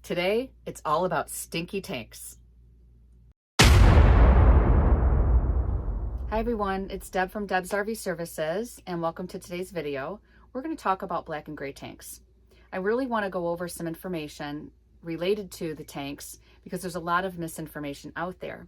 Today, it's all about stinky tanks. Hi everyone, it's Deb from Deb's RV Services, and welcome to today's video. We're going to talk about black and gray tanks. I really want to go over some information related to the tanks because there's a lot of misinformation out there.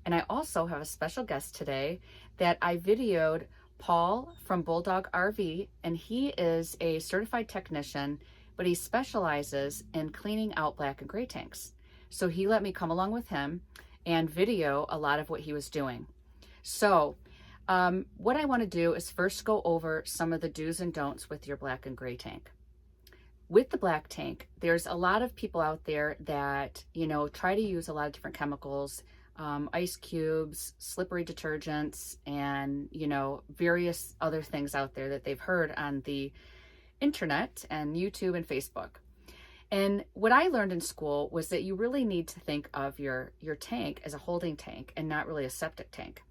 And I also have a special guest today that I videoed, Paul from Bulldog RV, and he is a certified technician, but he specializes in cleaning out black and gray tanks. So he let me come along with him and video a lot of what he was doing. So what I want to do is first go over some of the do's and don'ts with your black and gray tank. With the black tank, there's a lot of people out there that, try to use a lot of different chemicals, ice cubes, slippery detergents, and, various other things out there that they've heard on the internet and YouTube and Facebook. And what I learned in school was that you really need to think of your tank as a holding tank and not really a septic tank.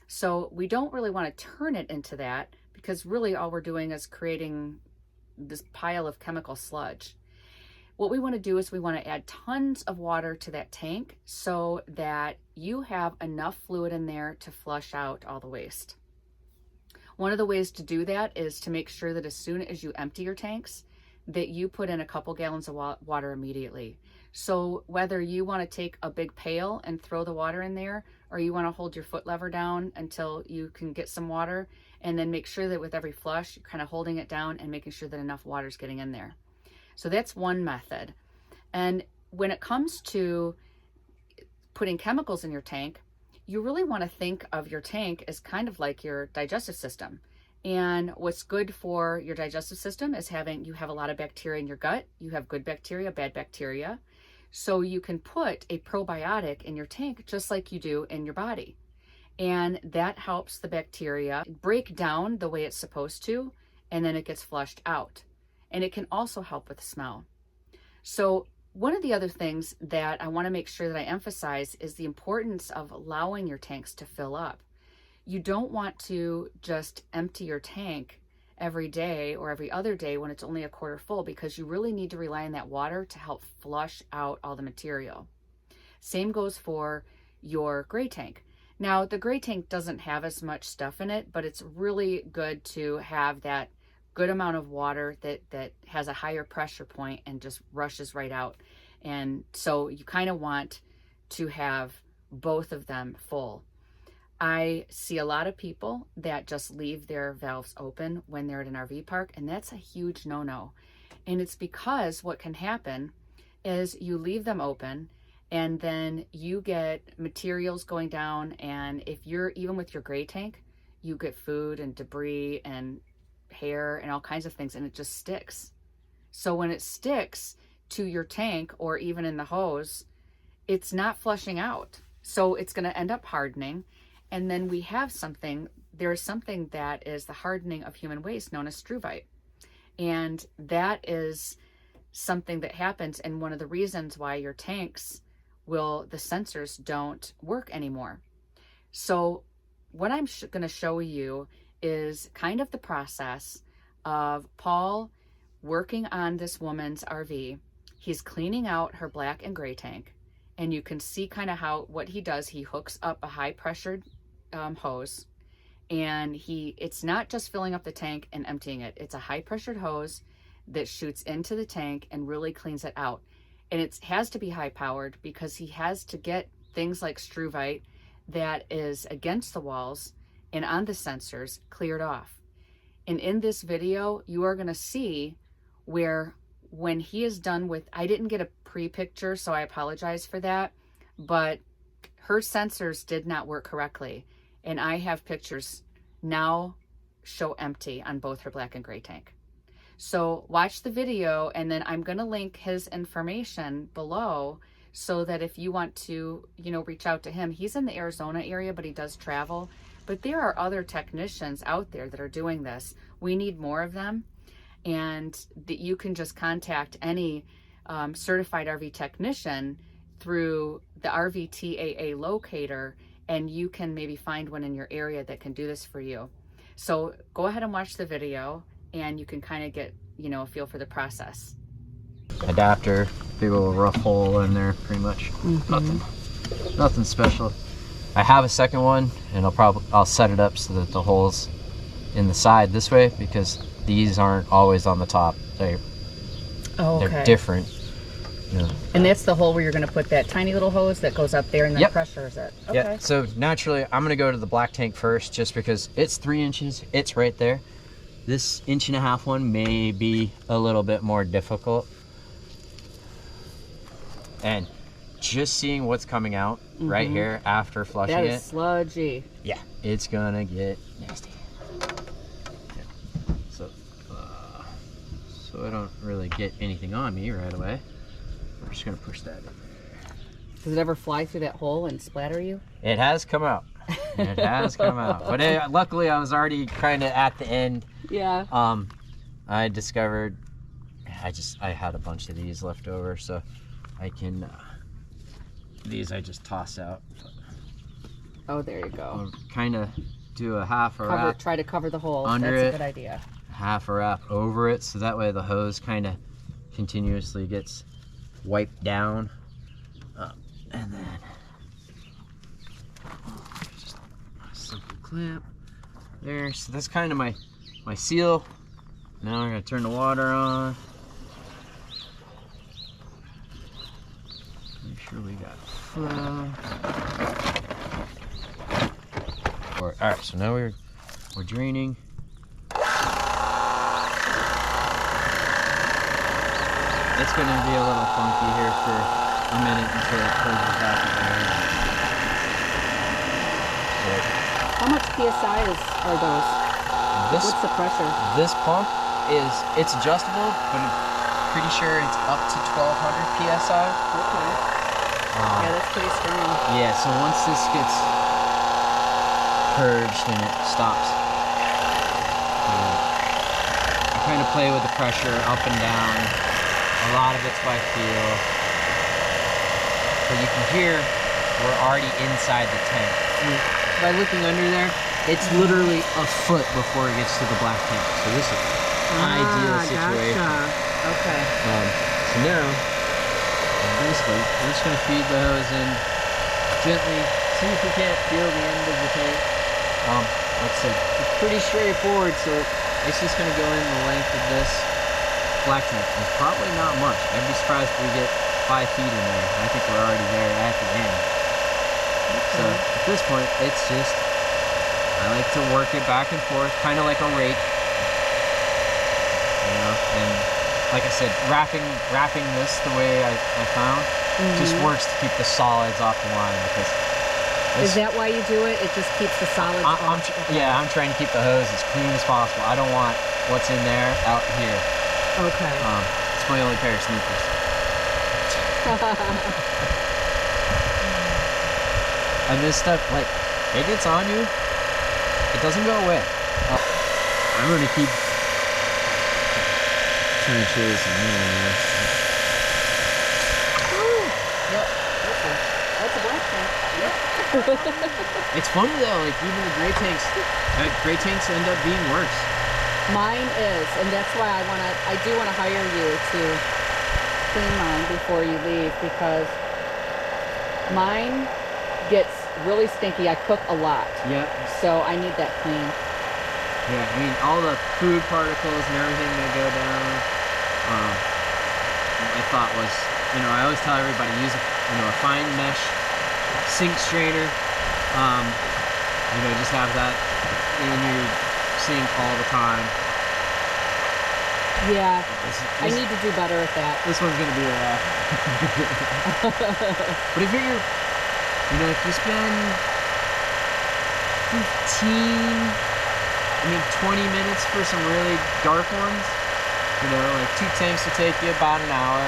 So we don't really want to turn it into that because really all we're doing is creating this pile of chemical sludge. What we want to do is we want to add tons of water to that tank so that you have enough fluid in there to flush out all the waste. One of the ways to do that is to make sure that as soon as you empty your tanks, that you put in a couple gallons of water immediately. So whether you want to take a big pail and throw the water in there, or you want to hold your foot lever down until you can get some water, and then make sure that with every flush, you're kind of holding it down and making sure that enough water is getting in there. So that's one method. And when it comes to putting chemicals in your tank, you really want to think of your tank as kind of like your digestive system. And what's good for your digestive system is you have a lot of bacteria in your gut. You have good bacteria, bad bacteria. So you can put a probiotic in your tank just like you do in your body. And that helps the bacteria break down the way it's supposed to, and then it gets flushed out. And it can also help with the smell. So one of the other things that I want to make sure that I emphasize is the importance of allowing your tanks to fill up. You don't want to just empty your tank every day or every other day when it's only a quarter full, because you really need to rely on that water to help flush out all the material. Same goes for your gray tank. Now, the gray tank doesn't have as much stuff in it, but it's really good to have that good amount of water that has a higher pressure point and just rushes right out. And so you kind of want to have both of them full. I see a lot of people that just leave their valves open when they're at an RV park, and that's a huge no-no. And it's because what can happen is you leave them open and then you get materials going down, and if you're even with your gray tank, you get food and debris and hair and all kinds of things, and it just sticks. So when it sticks to your tank or even in the hose, it's not flushing out. So it's going to end up hardening. And then there's something that is the hardening of human waste known as struvite. And that is something that happens, and one of the reasons why your tanks the sensors don't work anymore. So what I'm going to show you is kind of the process of Paul working on this woman's RV. He's cleaning out her black and gray tank, and you can see kind of what he does. He hooks up a high pressured hose, and it's not just filling up the tank and emptying it. It's a high pressured hose that shoots into the tank and really cleans it out. And it has to be high powered because he has to get things like struvite that is against the walls and on the sensors cleared off. And in this video, you are going to see where when he is done with, I didn't get a pre-picture, so I apologize for that, but her sensors did not work correctly. And I have pictures now show empty on both her black and gray tank. So watch the video, and then I'm going to link his information below so that if you want to, reach out to him. He's in the Arizona area, but he does travel. But there are other technicians out there that are doing this. We need more of them. And that you can just contact any certified RV technician through the RVTAA locator, and you can maybe find one in your area that can do this for you. So go ahead and watch the video, and you can kind of get, a feel for the process. adapter, big old rough hole in there, pretty much. Nothing special. I have a second one, and I'll set it up so that the hole's in the side this way, because these aren't always on the top. They're different. Yeah. And that's the hole where you're going to put that tiny little hose that goes up there and then pressures it. Okay. Yeah. So naturally, I'm going to go to the black tank first, just because it's 3 inches. It's right there. This 1.5 inch one may be a little bit more difficult. And just seeing what's coming out right here after flushing that is sludgy. Yeah, it's gonna get nasty. So I don't really get anything on me right away. We're just gonna push that in there. Does it ever fly through that hole and splatter you? It has come out. It has come out. But luckily I was already kind of at the end. Yeah. I discovered I had a bunch of these left over, so I can these I just toss out. Oh, there you go. I'll kind of do a half a wrap. Try to cover the hole. Under That's a good idea. Half a wrap over it, so that way the hose kind of continuously gets wiped down. And then just a simple clamp there. So that's kind of my seal. Now I'm gonna turn the water on. Make sure we got flow. All right, so now we're draining. It's going to be a little funky here for a minute until it closes back again. How much PSI are those? What's the pressure? This pump it's adjustable, but I'm pretty sure it's up to 1200 PSI. Okay. Yeah, that's pretty strong. Yeah, so once this gets purged and it stops, I kind of play with the pressure up and down. A lot of it's by feel. But you can hear we're already inside the tank. By looking under there, it's literally a foot before it gets to the black tank. So this is an ideal situation. Gotcha. Okay. So now, basically, we're just going to feed the hose in gently. See if we can't feel the end of the tank. Like I said, it's pretty straightforward, so it's just going to go in the length of this black tank. It's probably not much. I'd be surprised if we get 5 feet in there. I think we're already there at the end. So at this point, it's just, I like to work it back and forth, kind of like a rake. You know, and like I said, wrapping this the way I found just works to keep the solids off the line, because is that why you do it? It just keeps the solids off? Yeah, I'm trying to keep the hose as clean as possible. I don't want what's in there out here. Okay. It's my only pair of sneakers. And this stuff, like, it gets on you, it doesn't go away. I'm gonna keep trying to show you some more. Yep. That's a black tank. Yep. It's funny though, like even the gray tanks end up being worse. Mine is, and that's why I do want to hire you to clean mine before you leave, because mine gets really stinky. I cook a lot. Yep. So I need that clean. Yeah, I mean all the food particles and everything that go down. My thought was, I always tell everybody use a fine mesh sink strainer. Just have that in your sink all the time. Yeah, I need to do better at that. This one's gonna be a lot. But if you're, if you spend 20 minutes for some really dark ones, like 2 tanks will take you about an hour,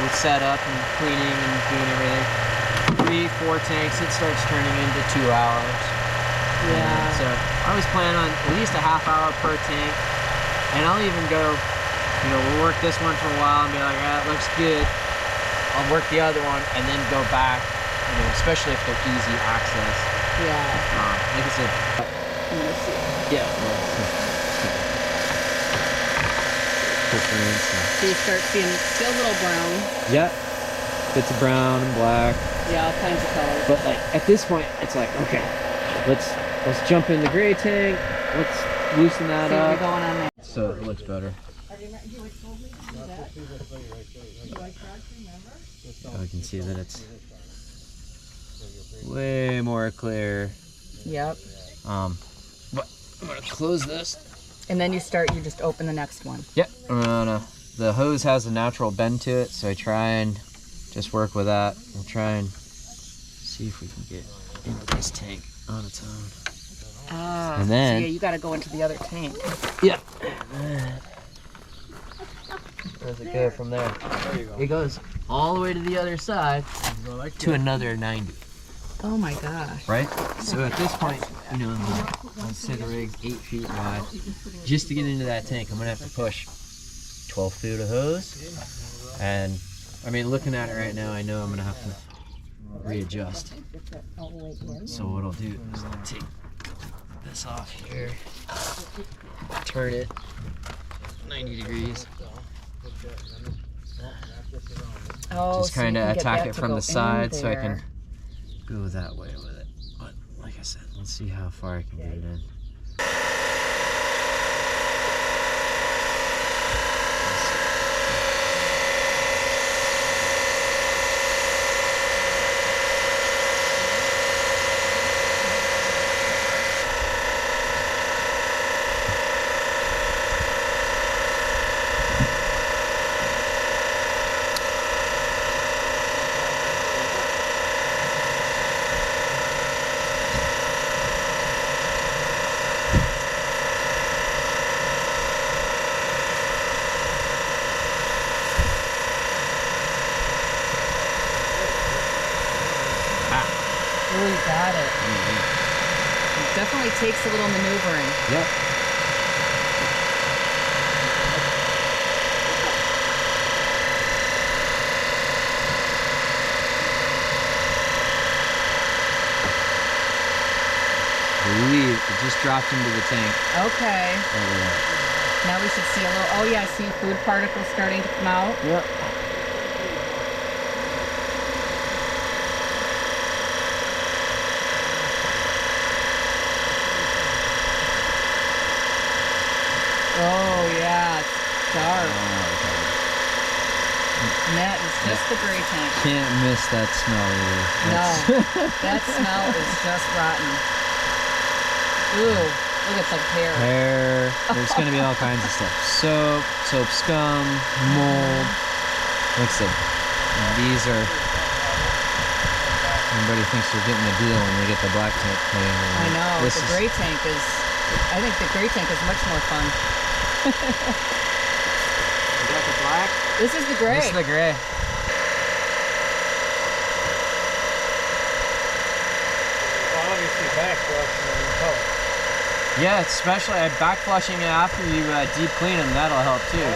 with setup and cleaning and doing everything. 3, 4 tanks, it starts turning into 2 hours. Yeah. So I always plan on at least a half hour per tank, and I'll even go, we'll work this one for a while and be like, it looks good. I'll work the other one and then go back, especially if they're easy access. Yeah. Like I said. I'm gonna see. Yeah. quick rinse. So you start seeing still a little brown. Yep. Bits of brown and black. Yeah, all kinds of colors. But like at this point, it's like, okay, let's jump in the gray tank. Let's loosen that See what up. we're going on there. So it looks better. I can see that it's way more clear. Yep. But I'm gonna close this. And then you just open the next one. Yep. The hose has a natural bend to it, so I try and just work with that. We'll try and see if we can get into this tank on its own. Ah, and then, so yeah, you got to go into the other tank. Yeah. Where does it go from there? There you go. It goes all the way to the other side to another 90. Oh my gosh. Right? So at this point, you know, let's say the rig's 8 feet wide. Just to get into that tank, I'm gonna have to push 12 feet of hose. And I mean, looking at it right now, I know I'm gonna have to readjust. So what I'll do is I'll take this off here, turn it 90 degrees. Oh, Just kind of attack it from the side so I there. can go that way with it. But like I said, let's see how far I can get it in. Oh, you got it. It definitely takes a little maneuvering. Yep. I believe it just dropped into the tank. Okay. Over there. Now we should see a little, oh yeah, I see food particles starting to come out. Yep. Oh yeah, it's dark. And that is just the gray tank. Can't miss that smell either. No, that smell is just rotten. Ooh, look, it's like hair. Hair. There's going to be all kinds of stuff. Soap scum, mold. Like I said, these are. Everybody thinks they're getting a deal when they get the black tank clean. I know. This The gray tank is. I think the gray tank is much more fun. Is that the black? This is the gray. This is the gray. Well, obviously backflushing in the color. Yeah, especially back flushing it after you deep clean them. That'll help too.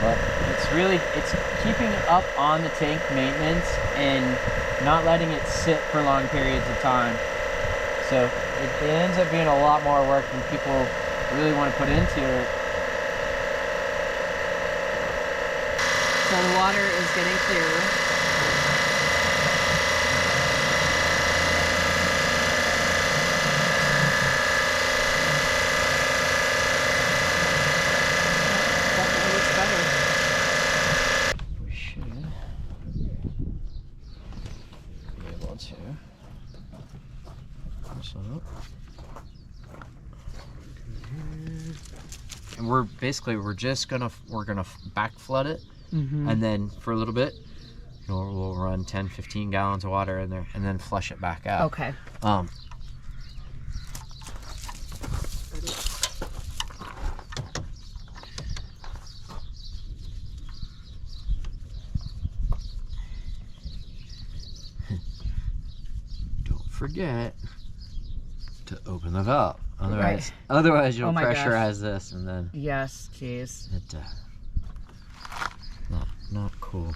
But it's keeping up on the tank maintenance and not letting it sit for long periods of time. So it ends up being a lot more work than people really want to put into it. So the water is getting clearer. Definitely looks better. We should be able to push that up. And we're just gonna back flood it. Mm-hmm. And then for a little bit, you know, we'll run 10-15 gallons of water in there and then flush it back out. Okay. Don't forget to open the valve. Otherwise, Right. you'll Oh my gosh. pressurize this and then Yes, jeez. it not cool.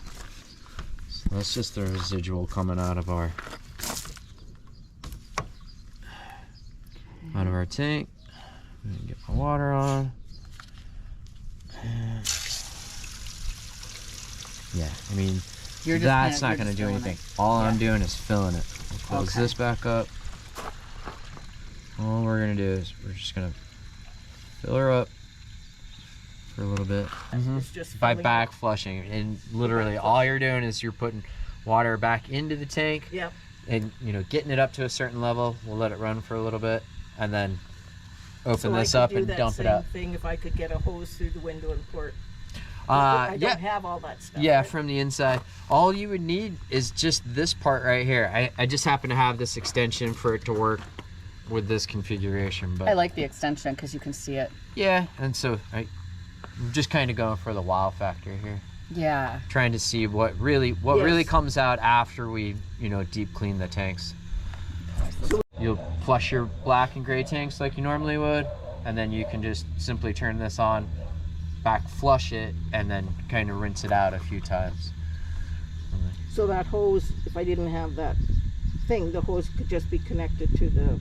So that's just the residual coming out of our tank. I'm gonna get my water on. Yeah, I mean, You're just that's kinda- not going to you're do just anything. filling All Yeah. I'm doing is filling it. We'll close Okay. this back up. All we're going to do is we're just going to fill her up for a little bit. It's just By filling back up. flushing. And literally all you're doing is you're putting water back into the tank. Yep. And, you know, getting it up to a certain level. We'll let it run for a little bit. And then open So this I could up do and that dump same it up. thing if I could get a hose through the window and pour it. I Yeah. don't have all that stuff. Yeah, right? from the inside. All you would need is just this part right here. I just happen to have this extension for it to work with this configuration. But I like the extension because you can see it. yeah, and so I'm just kind of going for the wow factor here. Yeah. Trying to see what really Yes. comes out after we, you know, deep clean the tanks. You'll flush your black and gray tanks like you normally would, and then you can just simply turn this on, back flush it, and then kind of rinse it out a few times. So that hose, if I didn't have that thing, the hose could just be connected to the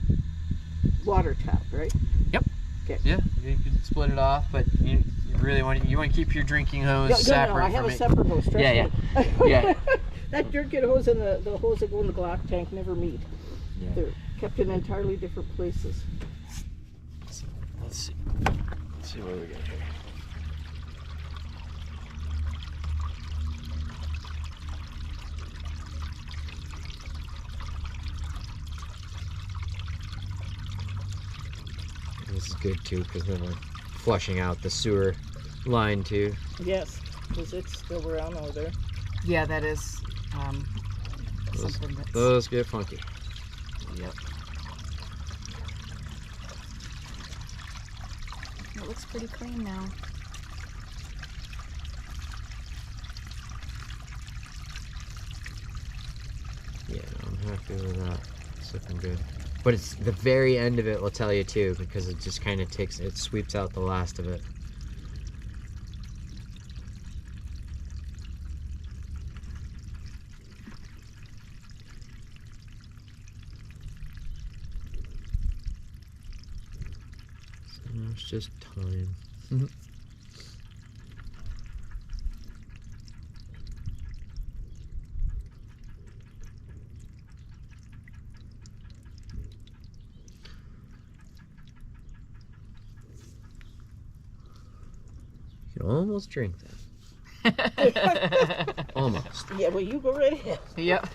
water tap, right? Yep. Okay. Yeah, you can split it off, but you really want to keep your drinking hose separate I have from a it. separate hose. Trust Yeah, me. yeah. That drinking hose and the hose that go in the black tank never meet. Yeah. They're kept in entirely different places. Let's see. Let's see what we got here. This is good too, because then we're flushing out the sewer line too. Yes, because it's still around over there. Yeah, that is Those, something that's... those get funky. Yep. It looks pretty clean now. Yeah, I'm happy with that. It's looking good. But it's the very end of it will tell you too, because it just kind of it sweeps out the last of it. So now it's just time. You can almost drink that. Almost. Yeah, well, you go right ahead. Yep.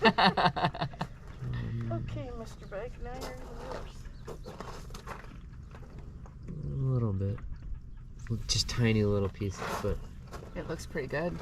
Okay, Mr. Bike, now you're yours. A little bit. Just tiny little pieces, but It looks pretty good.